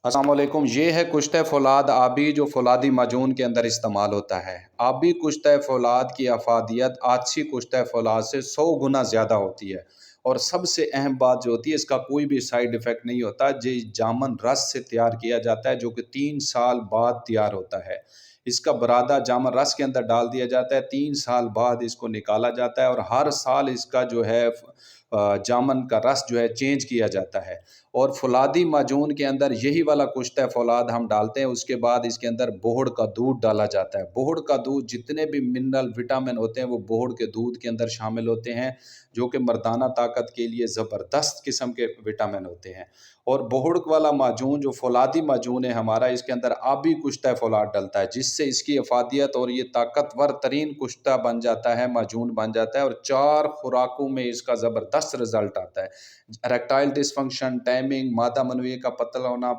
السلام علیکم، یہ ہے کشتہ فولاد آبی جو فولادی معجون کے اندر استعمال ہوتا ہے۔ آبی کشتہ فولاد کی افادیت آجسی کشتہ فولاد سے 100 گنا زیادہ ہوتی ہے، اور سب سے اہم بات جو ہوتی ہے اس کا کوئی بھی سائیڈ ایفیکٹ نہیں ہوتا۔ یہ جامن رس سے تیار کیا جاتا ہے جو کہ 3 سال بعد تیار ہوتا ہے۔ اس کا برادہ جامن رس کے اندر ڈال دیا جاتا ہے، 3 سال بعد اس کو نکالا جاتا ہے، اور ہر سال اس کا جو ہے جامن کا رس جو ہے چینج کیا جاتا ہے۔ اور فولادی معجون کے اندر یہی والا کشتہ فولاد ہم ڈالتے ہیں، اس کے بعد اس کے اندر بوہڑ کا دودھ ڈالا جاتا ہے۔ بوہڑ کا دودھ جتنے بھی منرل وٹامن ہوتے ہیں وہ بوہڑ کے دودھ کے اندر شامل ہوتے ہیں، جو کہ مردانہ طاقت کے لیے زبردست قسم کے وٹامن ہوتے ہیں۔ اور بوہڑ والا معجون جو فولادی معجون ہے ہمارا، اس کے اندر آبی کشتہ فولاد ڈلتا ہے، جس سے اس کی افادیت اور یہ طاقتور ترین کشتہ بن جاتا ہے، معجون بن جاتا ہے، اور 4 خوراکوں میں اس کا زبردست رزلٹ آتا ہے۔ اریکٹائل ڈس فنکشن، ٹائمنگ، مادہ منوی کا پتلا ہونا،